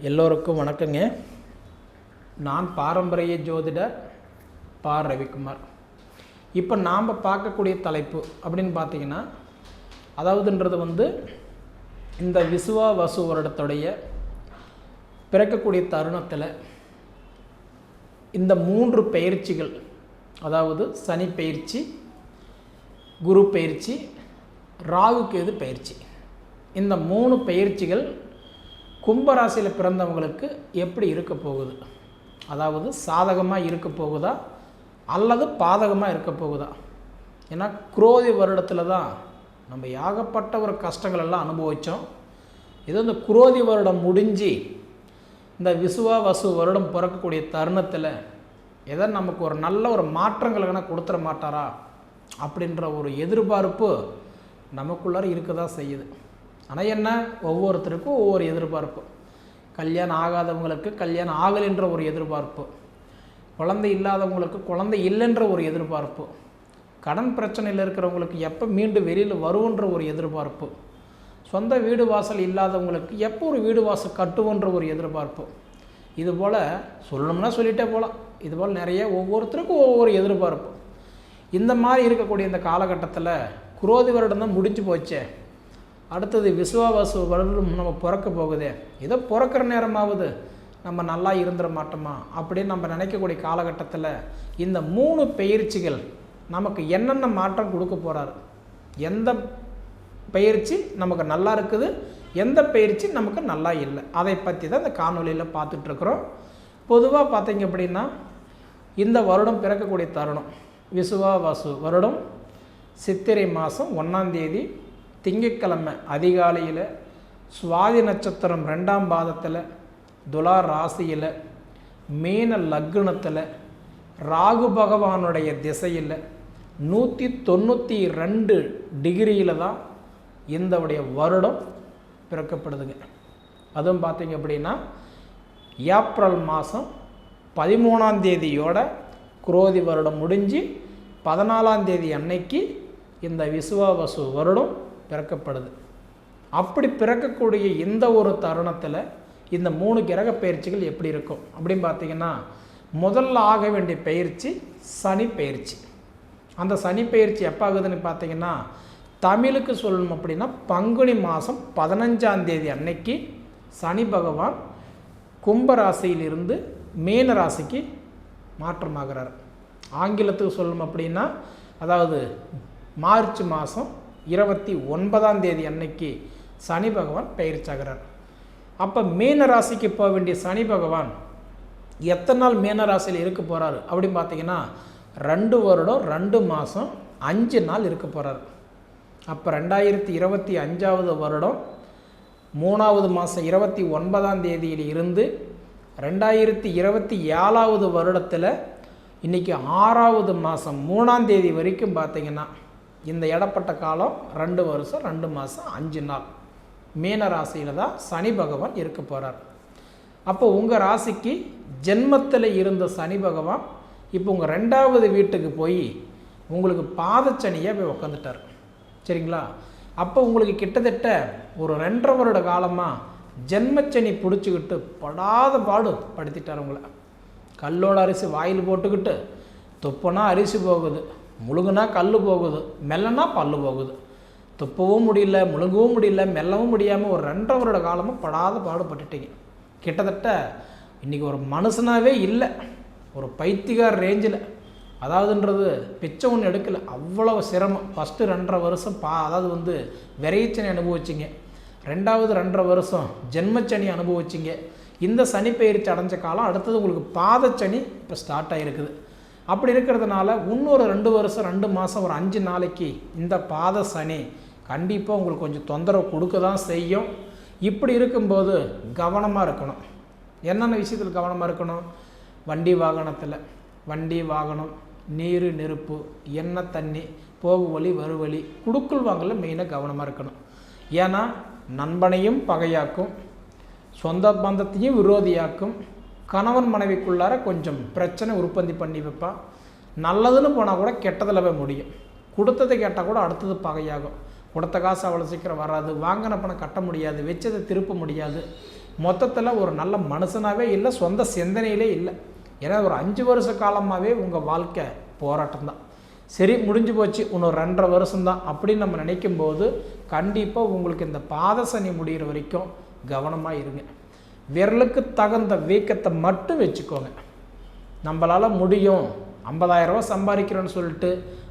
எல்லோருக்கும் வணக்கங்க. நான் பாரம்பரிய ஜோதிடர் பா. ரவிக்குமார். இப்போ நாம் பார்க்கக்கூடிய தலைப்பு அப்படின்னு பார்த்தீங்கன்னா, அதாவதுன்றது இந்த விசுவாவசு வருடத்துடைய பிறக்கக்கூடிய தருணத்தில் இந்த 3 பெயர்ச்சிகள், அதாவது சனி பெயர்ச்சி, குரு பெயர்ச்சி, ராகு கேது பெயர்ச்சி, இந்த 3 பெயர்ச்சிகள் கும்பராசியில் பிறந்தவங்களுக்கு எப்படி இருக்க போகுது, அதாவது சாதகமாக இருக்க போகுதா அல்லது பாதகமாக இருக்க போகுதா? ஏன்னா குரோதி வருடத்தில் தான் நம்ம ஏகப்பட்ட ஒரு கஷ்டங்கள் எல்லாம் அனுபவித்தோம். இது இந்த குரோதி வருடம் முடிஞ்சு இந்த விசுவாவசு வருடம் பிறக்கக்கூடிய தருணத்தில் எதை நமக்கு ஒரு நல்ல ஒரு மாற்றங்களை கொடுத்துட மாட்டாரா அப்படின்ற ஒரு எதிர்பார்ப்பு நமக்குள்ளார இருக்க தான் செய்யுது. ஆனால் என்ன, ஒவ்வொருத்தருக்கும் ஒவ்வொரு எதிர்பார்ப்பு. கல்யாணம் ஆகாதவங்களுக்கு கல்யாணம் ஆகலைன்ற ஒரு எதிர்பார்ப்பு, குழந்தை இல்லாதவங்களுக்கு குழந்தை இல்லைன்ற ஒரு எதிர்பார்ப்பு, கடன் பிரச்சனையில் இருக்கிறவங்களுக்கு எப்போ மீண்டும் வெளியில் வருவோன்ற ஒரு எதிர்பார்ப்பு, சொந்த வீடு வாசல் இல்லாதவங்களுக்கு எப்போ ஒரு வீடு வாசல் கட்டுவோன்ற ஒரு எதிர்பார்ப்பு. இதுபோல் சொல்லணும்னா சொல்லிட்டே போகலாம். இதுபோல் நிறைய ஒவ்வொருத்தருக்கும் ஒவ்வொரு எதிர்பார்ப்பு. இந்த மாதிரி இருக்கக்கூடிய இந்த காலகட்டத்தில் குரோதி வருடம் தான் முடிஞ்சு போச்சே, அடுத்தது விசுவாவசு வருடம் நம்ம பிறக்க போகுதே, ஏதோ பிறக்கிற நேரமாவது நம்ம நல்லா இருந்துட மாட்டோமா அப்படின்னு நம்ம நினைக்கக்கூடிய காலகட்டத்தில் இந்த 3 பெயர்ச்சிகள் நமக்கு என்னென்ன மாற்றம் கொடுக்க போகிறாரு, எந்த பயிற்சி நமக்கு நல்லா இருக்குது, எந்த பயிற்சி நமக்கு நல்லா இல்லை, அதை பற்றி தான் இந்த காணொலியில் பார்த்துட்ருக்குறோம். பொதுவாக பார்த்தீங்க அப்படின்னா, இந்த வருடம் பிறக்கக்கூடிய தருணம் விசுவாவசு வருடம் சித்திரை மாதம் 1ஆம் தேதி திங்கட்கிழமை அதிகாலையில் சுவாதி நட்சத்திரம் 2ஆம் பாதத்தில் துலா ராசியில் மீன லக்னத்தில் ராகு பகவானுடைய திசையில் 192 டிகிரியில் தான் இந்தவுடைய வருடம் பிறக்கப்படுதுங்க. அதுவும் பார்த்தீங்க அப்படின்னா ஏப்ரல் மாதம் 13ஆம் தேதியோட குரோதி வருடம் முடிஞ்சு 14ஆம் தேதி அன்னைக்கு இந்த விசுவாவசு வருடம் பிறக்கப்படுது. அப்படி பிறக்கக்கூடிய இந்த ஒரு தருணத்தில் இந்த 3 கிரக பயிற்சிகள் எப்படி இருக்கும் அப்படின்னு பார்த்தீங்கன்னா, முதல்ல ஆக வேண்டிய பயிற்சி சனி பயிற்சி. அந்த சனி பயிற்சி எப்போ ஆகுதுன்னு பார்த்தீங்கன்னா, தமிழுக்கு சொல்லணும் அப்படின்னா பங்குனி மாதம் 15ஆம் தேதி அன்னைக்கு சனி பகவான் கும்பராசியிலிருந்து மீன ராசிக்கு மாற்றமாகிறார். ஆங்கிலத்துக்கு சொல்லணும் அப்படின்னா, அதாவது மார்ச் மாதம் 29ஆம் தேதி அன்னைக்கு சனி பகவான் பயிற்சியாகிறார். அப்போ மீன ராசிக்கு போக வேண்டிய சனி பகவான் எத்தனை நாள் மீன ராசியில் இருக்க போகிறாரு அப்படின்னு பார்த்தீங்கன்னா, 2 வருடம் 2 மாதம் 5 நாள் இருக்க போகிறார். அப்போ 2025ஆவது வருடம் 3ஆவது மாதம் 29ஆம் தேதியில் இருந்து 2027ஆவது வருடத்தில் இன்றைக்கி 6ஆவது மாதம் 3ஆம் தேதி வரைக்கும் பார்த்திங்கன்னா இந்த இடப்பட்ட காலம் 2 வருஷம் 2 மாதம் 5 நாள் மீன ராசியில் தான் சனி பகவான் இருக்க போகிறார். அப்போ உங்கள் ராசிக்கு ஜென்மத்தில் இருந்த சனி பகவான் இப்போ உங்கள் 2ஆவது வீட்டுக்கு போய் உங்களுக்கு பாதச்சனியாக போய் உக்காந்துட்டார். சரிங்களா? அப்போ உங்களுக்கு கிட்டத்தட்ட ஒரு 2.5 வருட காலமாக ஜென்மச்சனி பிடிச்சிக்கிட்டு படாத பாடு படுத்திட்டார் உங்களை. கல்லோட அரிசி வாயில் போட்டுக்கிட்டு துப்புனா அரிசி போகுது, முழுகுனா கல் போகுது, மெல்லனா பல்லு போகுது, துப்பவும் முடியல, முழுங்கவும் முடியல, மெல்லவும் முடியாமல் ஒரு 2.5 வருட காலமாக படாத பாடுபட்டுட்டீங்க. கிட்டத்தட்ட இன்றைக்கி ஒரு மனுஷனாகவே இல்லை, ஒரு பைத்தியக்கார ரேஞ்சில், அதாவதுன்றது பிச்சை ஒன்று எடுக்கலை, அவ்வளோ சிரமம். ஃபஸ்ட்டு 2.5 வருஷம் அதாவது விரைச்சனி அனுபவிச்சிங்க, 2வது 2.5 வருஷம் ஜென்மச்சனி அனுபவிச்சிங்க. இந்த சனி பயிற்சி அடைஞ்ச காலம், அடுத்தது உங்களுக்கு பாதச்சனி இப்போ ஸ்டார்ட் ஆகிருக்குது. அப்படி இருக்கிறதுனால இன்னொரு 2 வருஷம் 2 மாதம் ஒரு 5 நாளைக்கு இந்த பாத சனி கண்டிப்பாக உங்களுக்கு கொஞ்சம் தொந்தரவு கொடுக்க தான் செய்யும். இப்படி இருக்கும்போது கவனமாக இருக்கணும். என்னென்ன விஷயத்தில் கவனமாக இருக்கணும்? வண்டி வாகனம், நீர் நெருப்பு, எண்ணெய் தண்ணி, போகு வழி வரு வழி, குடுக்கல் வாங்கல மெயினாக கவனமாக இருக்கணும். ஏன்னா நண்பனையும் பகையாக்கும், சொந்த பந்தத்தையும் விரோதியாக்கும், கணவன் மனைவிக்குள்ளார கொஞ்சம் பிரச்சனை உற்பத்தி பண்ணி வைப்பான். நல்லதுன்னு போனால் கூட கெட்டதில் போய் முடியும். கொடுத்ததை கேட்டால் கூட அடுத்தது பகையாகும். கொடுத்த காசு அவ்வளோ சீக்கிரம் வராது, வாங்கின பணம் கட்ட முடியாது, வச்சதை திருப்ப முடியாது, மொத்தத்தில் ஒரு நல்ல மனுஷனாகவே இல்லை, சொந்த சிந்தனையிலே இல்லை. ஏன்னா ஒரு 5 வருஷ காலமாகவே உங்கள் வாழ்க்கை போராட்டம் தான். சரி முடிஞ்சு போச்சு, இன்னொரு 2.5 வருஷம்தான் அப்படின்னு நம்ம நினைக்கும்போது கண்டிப்பாக உங்களுக்கு இந்த பாத சனி முடிகிற வரைக்கும் கவனமாக இருங்க. விரலுக்கு தகுந்த வீக்கத்தை மட்டும் வச்சுக்கோங்க. நம்மளால் முடியும், 50,000 ரூபா சம்பாதிக்கிறோன்னு சொல்லிட்டு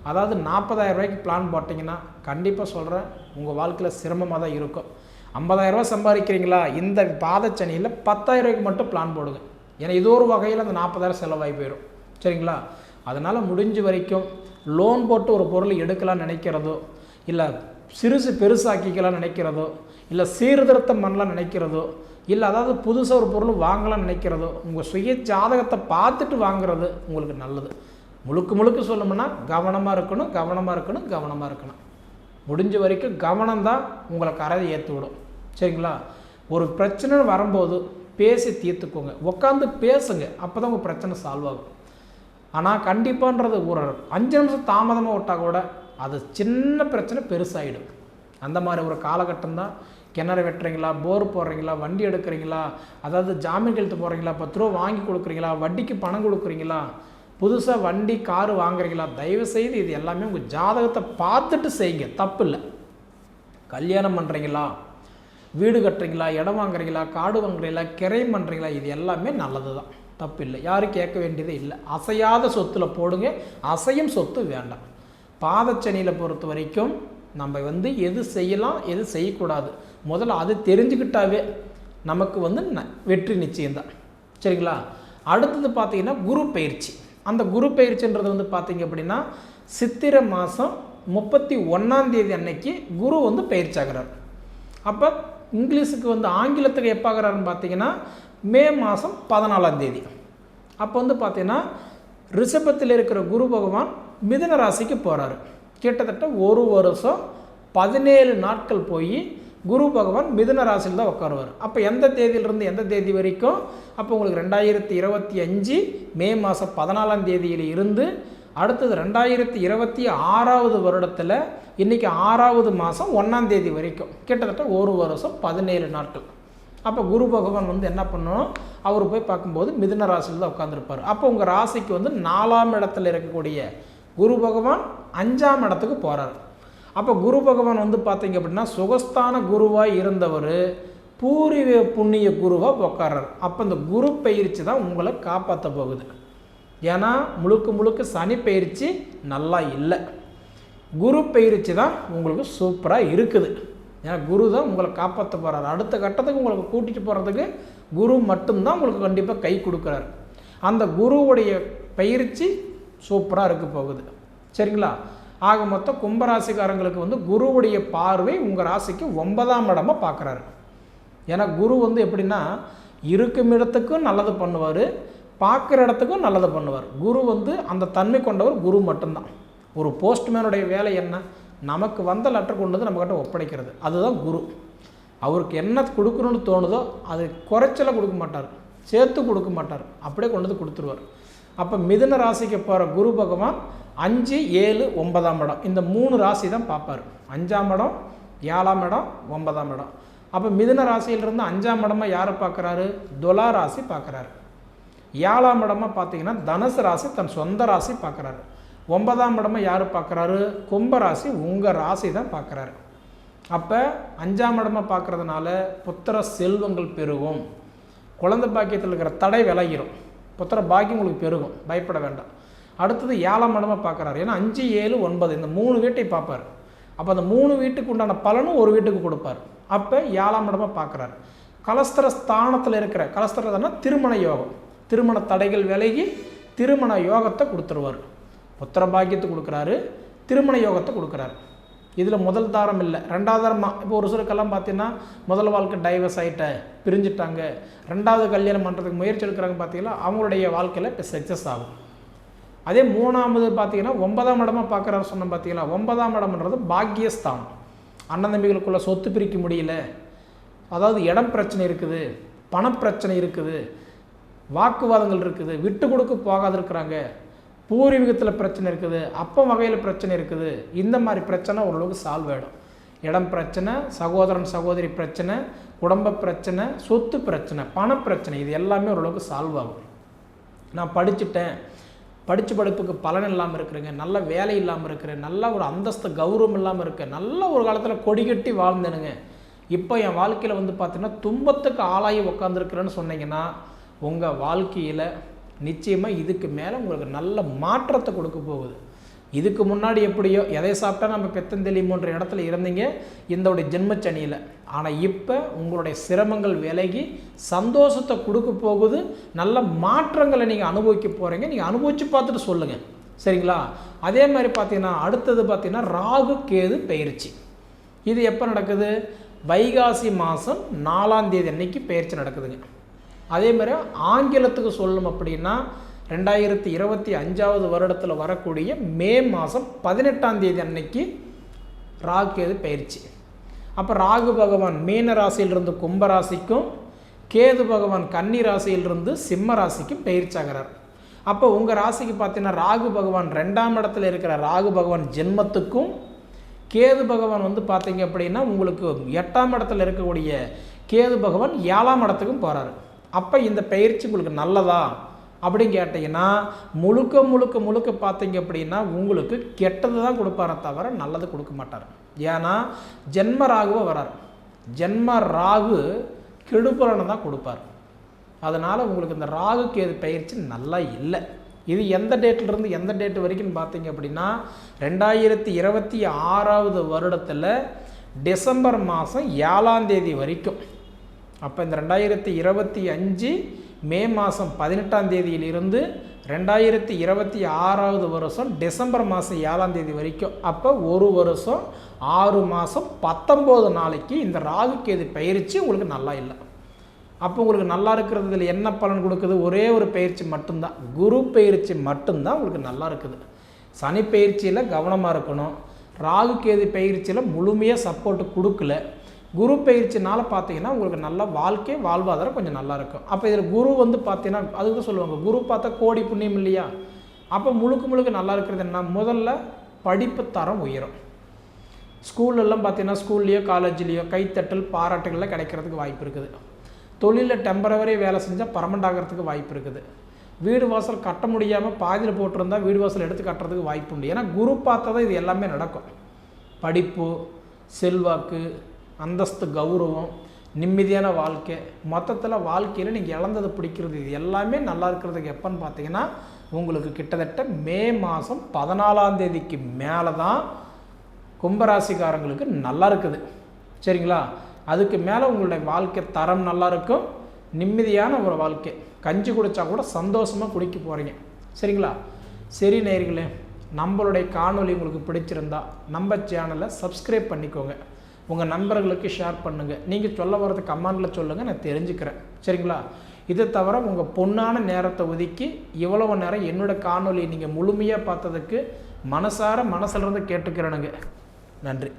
அதாவது 40,000 ரூபாய்க்கு பிளான் போட்டிங்கன்னா கண்டிப்பாக சொல்கிறேன் உங்கள் வாழ்க்கையில் சிரமமாக தான் இருக்கும். 50,000 ரூபா சம்பாதிக்கிறீங்களா, இந்த பாதச்சனியில் 10,000 ரூபாய்க்கு மட்டும் பிளான் போடுங்க. ஏன்னா இது ஒரு வகையில் அந்த 40,000 செலவாகி போயிடும். சரிங்களா? அதனால் முடிஞ்ச வரைக்கும் லோன் போட்டு ஒரு பொருள் எடுக்கலாம்னு நினைக்கிறதோ, இல்லை சிறுசு பெருசாக்கிக்கலாம் நினைக்கிறதோ, இல்லை சீர்திருத்தம் பண்ணலாம் நினைக்கிறதோ, இல்லை அதாவது புதுசாக ஒரு பொருள் வாங்கலாம்னு நினைக்கிறதோ, உங்கள் சுய ஜாதகத்தை பார்த்துட்டு வாங்குறது உங்களுக்கு நல்லது. முழுக்க சொல்லணும்னா கவனமாக இருக்கணும். முடிஞ்ச வரைக்கும் கவனம் தான் உங்களை கரையை ஏற்றி விடும். சரிங்களா? ஒரு பிரச்சனை வரும்போது பேசி தீர்த்துக்கோங்க, உட்காந்து பேசுங்க, அப்போ தான் உங்கள் பிரச்சனை சால்வ் ஆகும். ஆனால் கண்டிப்பான்றது ஒரு 5 நிமிஷம் தாமதமாக விட்டால் கூட அது சின்ன பிரச்சனை பெருசாகிடும். அந்த மாதிரி ஒரு காலகட்டம் தான். கிணறு வெட்டுறீங்களா, போர் போடுறீங்களா, வண்டி எடுக்கிறீங்களா, அதாவது ஜாமீன் கழுத்து போடுறீங்களா, 10 ரூபா வாங்கி கொடுக்குறீங்களா, வட்டிக்கு பணம் கொடுக்குறீங்களா, புதுசாக வண்டி காரு வாங்குறீங்களா, தயவுசெய்து இது எல்லாமே உங்கள் ஜாதகத்தை பார்த்துட்டு செய்யுங்க, தப்பு இல்லை. கல்யாணம் பண்ணுறீங்களா, வீடு கட்டுறீங்களா, இடம் வாங்குறீங்களா, காடு வாங்குறீங்களா, கிரையம் பண்ணுறீங்களா, இது எல்லாமே நல்லது தான், தப்பு இல்லை. யாரும் கேட்க வேண்டியதே இல்லை. அசையாத சொத்தில் போடுங்க, அசையும் சொத்து வேண்டாம். பாதச்சனியில் பொறுத்த வரைக்கும் நம்ம எது செய்யலாம் எது செய்யக்கூடாது முதல்ல அது தெரிஞ்சுக்கிட்டாவே நமக்கு வெற்றி நிச்சயம்தான். சரிங்களா? அடுத்தது பார்த்தீங்கன்னா குரு பயிற்சி. அந்த குரு பயிற்சின்றது பார்த்தீங்க அப்படின்னா சித்திரை மாதம் 31ஆம் தேதி அன்னைக்கு குரு பயிற்சி ஆகிறார். அப்போ இங்கிலீஷுக்கு ஆங்கிலத்துக்கு எப்போ ஆகிறாருன்னு பார்த்தீங்கன்னா மே மாதம் 14ஆம் தேதி. அப்போ பார்த்தீங்கன்னா ரிஷபத்தில் இருக்கிற குரு பகவான் மிதுன ராசிக்கு போகிறாரு. கிட்டத்தட்ட 1 வருஷம் 17 நாட்கள் போய் குரு பகவான் மிதுன ராசியில் தான் உட்காருவார். அப்போ எந்த தேதியிலிருந்து எந்த தேதி வரைக்கும்? அப்போ உங்களுக்கு 2025 மே மாதம் 14ஆம் தேதியில் இருந்து அடுத்தது 2026 வருடத்தில் இன்றைக்கி 6வது மாதம் 1ஆம் தேதி வரைக்கும் கிட்டத்தட்ட 1 வருஷம் 17 நாட்கள். அப்போ குரு பகவான் என்ன பண்ணணும்? அவர் போய் பார்க்கும்போது மிதுன ராசியில் தான் உட்காந்துருப்பார். அப்போ உங்கள் ராசிக்கு 4ஆம் இடத்துல இருக்கக்கூடிய குரு பகவான் 5ஆம் இடத்துக்கு போகிறார். அப்போ குரு பகவான் பார்த்தீங்க அப்படின்னா சுகஸ்தான குருவாக இருந்தவர் பூர்வீக புண்ணிய குருவாக உட்கார்றார். அப்போ இந்த குரு பயிற்சி தான் உங்களை காப்பாற்ற போகுது. ஏன்னா முழுக்க சனி பயிற்சி நல்லா இல்லை, குரு பயிற்சி தான் உங்களுக்கு சூப்பராக இருக்குது. ஏன்னா குரு தான் உங்களை காப்பாற்ற போகிறார். அடுத்த கட்டத்துக்கு உங்களுக்கு கூட்டிகிட்டு போகிறதுக்கு குரு மட்டும்தான் உங்களுக்கு கண்டிப்பாக கை கொடுக்குறாரு. அந்த குருவுடைய பயிற்சி சூப்பராக இருக்க போகுது. சரிங்களா? ஆக மொத்தம் கும்பராசிக்காரங்களுக்கு குருவுடைய பார்வை உங்கள் ராசிக்கு 9ஆம் இடமா பார்க்குறாரு. ஏன்னா குரு எப்படின்னா இருக்கும் இடத்துக்கும் நல்லது பண்ணுவார், பார்க்குற இடத்துக்கும் நல்லது பண்ணுவார். குரு அந்த தன்மை கொண்டவர் குரு மட்டும்தான். ஒரு போஸ்ட்மேனுடைய வேலை என்ன? நமக்கு வந்த லெட்டர் கொண்டு நம்மக்கிட்ட ஒப்படைக்கிறது. அதுதான் குரு. அவருக்கு என்ன கொடுக்கணும்னு தோணுதோ அது குறைச்சலாக கொடுக்க மாட்டார், சேர்த்து கொடுக்க மாட்டார், அப்படியே கொண்டு கொடுத்துருவார். அப்போ மிதுன ராசிக்கு போகிற குரு பகவான் 5, 7, 9ஆம் இடம் இந்த 3 ராசி தான் பார்ப்பார். 5ஆம் இடம், 7ஆம் இடம், 9ஆம் இடம். அப்போ மிதுன ராசியிலிருந்து 5ஆம் இடமா யாரை பார்க்குறாரு? துலா ராசி பார்க்குறாரு. 7ஆம் இடமா பார்த்தீங்கன்னா தனுசு ராசி தன் சொந்த ராசி பார்க்குறாரு. 9ஆம் இடமா யார் பார்க்குறாரு? கும்பராசி உங்கள் ராசி தான் பார்க்குறாரு. அப்போ 5ஆம் இடமா பார்க்குறதுனால புத்திர செல்வங்கள் பெருகும், குழந்தை பாக்கியத்தில் இருக்கிற தடை விலகிடும், புத்திர பாக்கியம் உங்களுக்கு பெருகும், பயப்பட வேண்டாம். அடுத்தது 7ஆம் இடமா பார்க்குறாரு. ஏன்னா 5, 7, 9 இந்த 3 வீட்டை பார்ப்பார். அப்போ அந்த 3 வீட்டுக்கு உண்டான பலனும் ஒரு வீட்டுக்கு கொடுப்பார். அப்போ 7ஆம் இடமா பார்க்குறாரு. கலஸ்தர ஸ்தானத்தில் இருக்கிற கலஸ்தரம்னா திருமண யோகம், திருமண தடைகள் விலகி திருமண யோகத்தை கொடுத்துருவார். புத்திர பாக்கியத்தை கொடுக்குறாரு, திருமண யோகத்தை கொடுக்குறாரு. இதில் முதல் தாரம் இல்லை, 2வது தாரமாக. இப்போ ஒரு சிலருக்கெல்லாம் பார்த்தீங்கன்னா முதல் வாழ்க்கை டைவர்ஸ் ஆகிட்ட பிரிஞ்சுட்டாங்க, 2வது கல்யாணம் பண்ணுறதுக்கு முயற்சி எடுக்கிறாங்க. பார்த்தீங்கன்னா அவங்களுடைய வாழ்க்கையில் இப்போ சக்ஸஸ் ஆகும். அதே 3வது பார்த்தீங்கன்னா 9ஆம் இடமா பார்க்குறாரு சொன்ன. பார்த்தீங்கன்னா 9ஆம் இடம்ன்றது பாக்கியஸ்தானம். அண்ணன் தம்பிகளுக்குள்ள சொத்து பிரிக்க முடியல, அதாவது இடம் பிரச்சனை இருக்குது, பணப்பிரச்சனை இருக்குது, வாக்குவாதங்கள் இருக்குது, விட்டு கொடுக்க போகாது இருக்கிறாங்க, பூர்வீகத்தில் பிரச்சனை இருக்குது, அப்போ வகையில் பிரச்சனை இருக்குது. இந்த மாதிரி பிரச்சனை ஓரளவுக்கு சால்வ் ஆகிடும். இடம் பிரச்சனை, சகோதரன் சகோதரி பிரச்சனை, குடும்ப பிரச்சனை, சொத்து பிரச்சனை, பணப்பிரச்சனை, இது எல்லாமே ஓரளவுக்கு சால்வ் ஆகும். நான் படிச்சுட்டேன், படிப்புக்கு பலன் இல்லாமல் இருக்கிறேங்க, நல்ல வேலை இல்லாமல் இருக்கிறேன், நல்ல ஒரு அந்தஸ்து கௌரவம் இல்லாமல் இருக்கேன், நல்ல ஒரு காலத்தில் கொடி கட்டி வாழ்ந்தேனுங்க, இப்போ என் வாழ்க்கையில் வந்து பார்த்திங்கன்னா துன்பத்துக்கு ஆளாகி உட்காந்துருக்குறேன்னு சொன்னீங்கன்னா உங்கள் வாழ்க்கையில் நிச்சயமாக இதுக்கு மேலே உங்களுக்கு நல்ல மாற்றத்தை கொடுக்க போகுது. இதுக்கு முன்னாடி எப்படியோ எதை சாப்பிட்டா நம்ம பெத்தந்தெளிமோன்ற இடத்துல இருந்தீங்க இந்தோடைய ஜென்மச்சனியில். ஆனால் இப்போ உங்களுடைய சிரமங்கள் விலகி சந்தோஷத்தை கொடுக்க போகுது, நல்ல மாற்றங்களை நீங்கள் அனுபவிக்க போகிறீங்க. நீங்கள் அனுபவித்து பார்த்துட்டு சொல்லுங்கள், சரிங்களா? அதே மாதிரி பார்த்தீங்கன்னா அடுத்தது பார்த்தீங்கன்னா ராகு கேது பெயர்ச்சி. இது எப்போ நடக்குது? வைகாசி மாதம் 4ஆம் தேதி அன்னைக்கு பெயர்ச்சி நடக்குதுங்க. அதே மாதிரி ஆங்கிலத்துக்கு சொல்லணும் அப்படின்னா 2025 வருடத்தில் வரக்கூடிய மே மாதம் 18ஆம் தேதி அன்னைக்கு ராகு கேது பயிற்சி. அப்போ ராகு பகவான் மீன ராசியிலிருந்து கும்ப ராசிக்கும், கேது பகவான் கன்னி ராசியிலிருந்து சிம்ம ராசிக்கும் பயிற்சி ஆகிறார். அப்போ உங்கள் ராசிக்கு பார்த்தீங்கன்னா ராகு பகவான் 2ஆம் இடத்துல இருக்கிற ராகு பகவான் ஜென்மத்துக்கும், கேது பகவான் வந்து பார்த்தீங்க அப்படின்னா உங்களுக்கு 8ஆம் இடத்துல இருக்கக்கூடிய கேது பகவான் 7ஆம் இடத்துக்கும் போகிறாரு. அப்போ இந்த பயிற்சி உங்களுக்கு நல்லதா அப்படின்னு கேட்டிங்கன்னா முழுக்க பார்த்தீங்க அப்படின்னா உங்களுக்கு கெட்டது தான் கொடுப்பாரே தவிர நல்லது கொடுக்க மாட்டார். ஏன்னா ஜென்ம ராகுவை வரார், ஜென்ம ராகு கெடுபலனை தான் கொடுப்பார். அதனால் உங்களுக்கு இந்த ராகு கேது பயிற்சி நல்லா இல்லை. இது எந்த டேட்லேருந்து எந்த டேட் வரைக்கும் பார்த்தீங்க அப்படின்னா 2026 வருடத்தில் டிசம்பர் மாதம் 7ஆம் தேதி வரைக்கும். அப்போ இந்த 2025 மே மாதம் 18ஆம் தேதியிலிருந்து 2026 வருஷம் டிசம்பர் மாதம் 7ஆம் தேதி வரைக்கும். அப்போ ஒரு வருஷம் 6 மாதம் 19 நாளைக்கு இந்த ராகு கேது பயிற்சி உங்களுக்கு நல்லா இல்லை. அப்போ உங்களுக்கு நல்லா இருக்கிறதுல என்ன பலன் கொடுக்குது? ஒரே ஒரு பயிற்சி மட்டும்தான், குரு பயிற்சி மட்டும்தான் உங்களுக்கு நல்லா இருக்குது. சனி பயிற்சியில் கவனமாக இருக்கணும். ராகு கேது பயிற்சியில் முழுமையாக சப்போர்ட்டு கொடுக்கல. குரு பயிற்சினால் பார்த்தீங்கன்னா உங்களுக்கு நல்ல வாழ்க்கை வாழ்வாதாரம் கொஞ்சம் நல்லா இருக்கும். அப்போ இதில் குரு வந்து பார்த்தீங்கன்னா அதுக்கு தான் சொல்லுவாங்க, குரு பார்த்தா கோடி புண்ணியம் இல்லையா? அப்போ முழுக்க நல்லா இருக்கிறது என்ன? முதல்ல படிப்பு தரம் உயரும். ஸ்கூல்லெல்லாம் பார்த்தீங்கன்னா ஸ்கூல்லையோ காலேஜ்லேயோ கைத்தட்டல் பாராட்டுகள்லாம் கிடைக்கிறதுக்கு வாய்ப்பு இருக்குது. தொழிலில் டெம்பரவரி வேலை செஞ்சால் பர்மனெண்ட் ஆகிறதுக்கு வாய்ப்பு இருக்குது. வீடு வாசல் கட்ட முடியாமல் பாதியில் போட்டிருந்தால் வீடு வாசல் எடுத்து கட்டுறதுக்கு வாய்ப்பு உண்டு. ஏன்னா குரு பார்த்தா தான் இது எல்லாமே நடக்கும். படிப்பு, செல்வாக்கு, அந்தஸ்து, கௌரவம், நிம்மதியான வாழ்க்கை, மொத்தத்தில் வாழ்க்கையில் நீங்கள் இழந்தது பிடிக்கிறது, இது எல்லாமே நல்லா இருக்கிறதுக்கு எப்போன்னு பார்த்தீங்கன்னா உங்களுக்கு கிட்டத்தட்ட மே மாதம் 14ஆம் தேதிக்கு மேலே தான் கும்பராசிக்காரங்களுக்கு நல்லா இருக்குது, சரிங்களா? அதுக்கு மேலே உங்களுடைய வாழ்க்கை தரம் நல்லா இருக்கும், நிம்மதியான ஒரு வாழ்க்கை. கஞ்சி குடித்தா கூட சந்தோஷமாக குடிக்க போகிறீங்க, சரிங்களா? சரி நேயர்களே, நம்மளுடைய காணொளி உங்களுக்கு பிடிச்சிருந்தா நம்ம சேனலை சப்ஸ்கிரைப் பண்ணிக்கோங்க, உங்கள் நண்பர்களுக்கு ஷேர் பண்ணுங்கள். நீங்கள் சொல்ல வர்றது கமெண்டில் சொல்லுங்கள், நான் தெரிஞ்சுக்கிறேன், சரிங்களா? இதை தவிர உங்கள் பொண்ணான நேரத்தை ஒதுக்கி இவ்வளவு நேரம் என்னோடய காணொலியை நீங்கள் முழுமையாக பார்த்ததுக்கு மனசிலிருந்து கேட்டுக்கிறேனுங்க. நன்றி.